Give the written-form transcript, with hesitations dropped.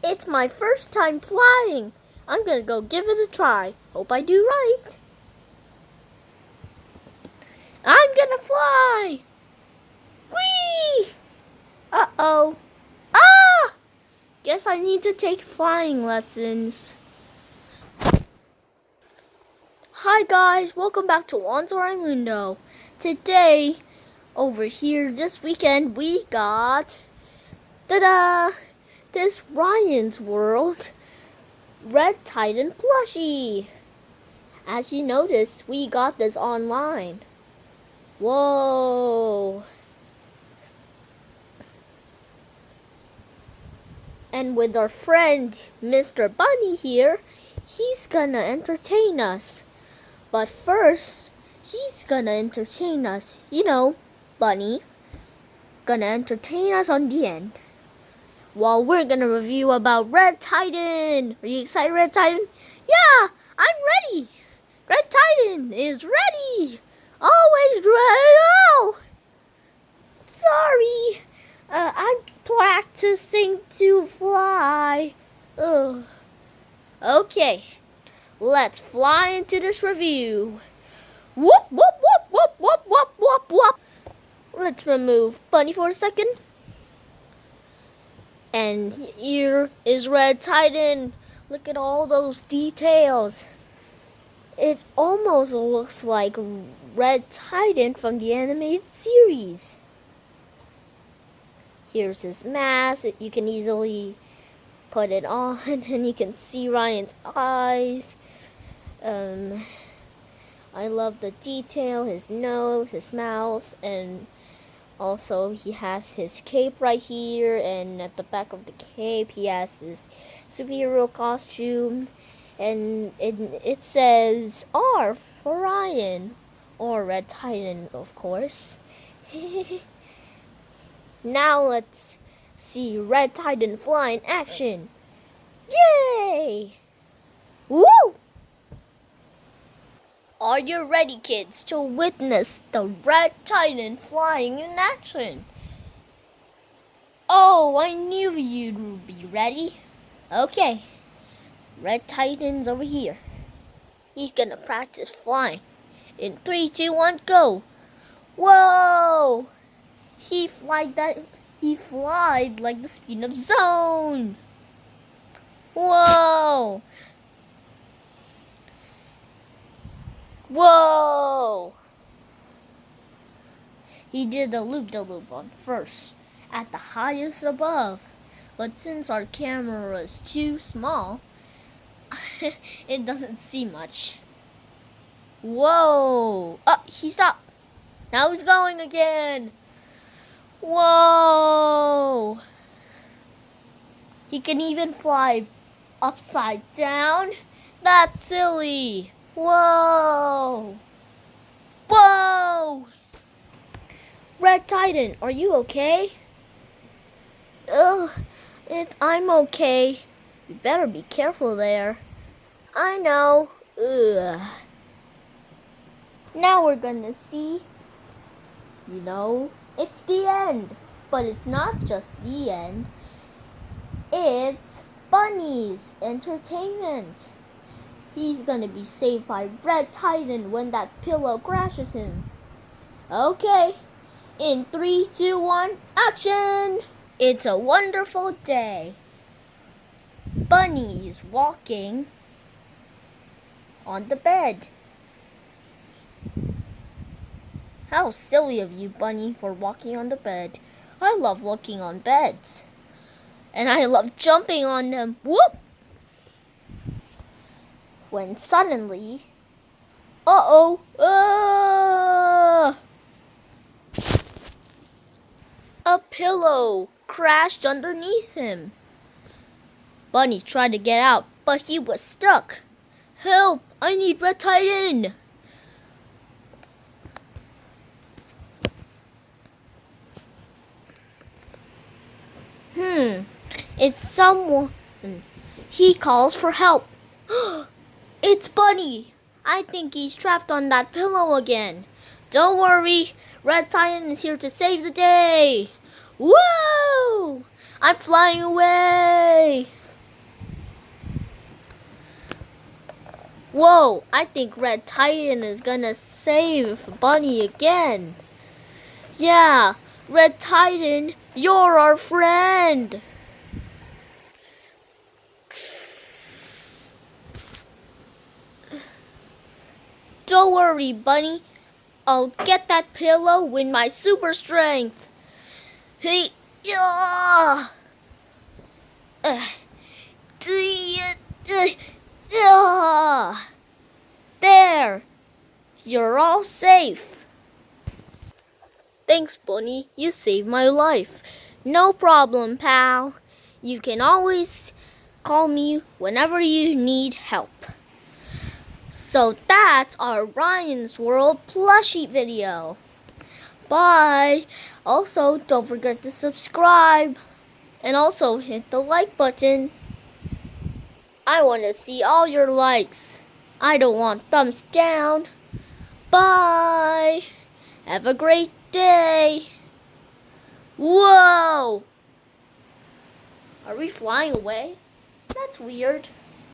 It's my first time flying. I'm gonna go give it a try. Hope I do right. I'm gonna fly! Whee! Uh-oh. Ah! Guess I need to take flying lessons. Hi guys, welcome back to Wanzo Raimundo. Today, over here this weekend, we got this Ryan's World Red Titan plushie. As you noticed, we got this online. Whoa! And with our friend Mr. Bunny here, he's gonna entertain us. But first, he's gonna entertain us. You know, Bunny. Gonna entertain us on the end. While we're gonna review about Red Titan. Are you excited, Red Titan? Yeah, I'm ready. Red Titan is ready. Always ready. Oh, sorry. I'm practicing to fly. Ugh. Okay, let's fly into this review. Whoop, whoop, whoop, whoop, whoop, whoop, whoop, whoop. Let's remove Bunny for a second. And here is Red Titan. Look at all those details. It almost looks like Red Titan from the animated series. Here's his mask. You can easily put it on and you can see Ryan's eyes. I love the detail, his nose, his mouth, and also he has his cape right here, and at the back of the cape he has this superhero costume, and it says R for Ryan, or Red Titan, of course. Now let's see Red Titan fly in action. Yay! Woo! Are you ready, kids, to witness the Red Titan flying in action? Oh, I knew you'd be ready. Okay, Red Titan's over here. He's gonna practice flying. In 3, 2, 1, go! Whoa! He flied like the speed of sound. Whoa! Whoa! He did a loop-de-loop on first, at the highest above. But since our camera is too small, it doesn't see much. Whoa! Oh, he stopped. Now he's going again. Whoa! He can even fly upside down. That's silly. Whoa! Whoa! Red Titan, are you okay? I'm okay. You better be careful there. I know. Ugh. Now we're gonna see. You know, it's the end. But it's not just the end. It's Bunny's entertainment. He's gonna be saved by Red Titan when that pillow crashes him. Okay, in 3, 2, 1, action! It's a wonderful day. Bunny is walking on the bed. How silly of you, Bunny, for walking on the bed. I love walking on beds. And I love jumping on them. Whoop! When suddenly, a pillow crashed underneath him. Bunny tried to get out, but he was stuck. Help! I need Red Titan! It's someone. He calls for help. It's Bunny! I think he's trapped on that pillow again. Don't worry, Red Titan is here to save the day. Woo! I'm flying away! Whoa, I think Red Titan is gonna save Bunny again. Yeah, Red Titan, you're our friend. Don't worry, Bunny. I'll get that pillow with my super strength. Hey, yeah. There, you're all safe. Thanks, Bunny. You saved my life. No problem, pal. You can always call me whenever you need help. So that's our Ryan's World plushie video. Bye. Also, don't forget to subscribe. And also hit the like button. I want to see all your likes. I don't want thumbs down. Bye. Have a great day. Whoa! Are we flying away? That's weird.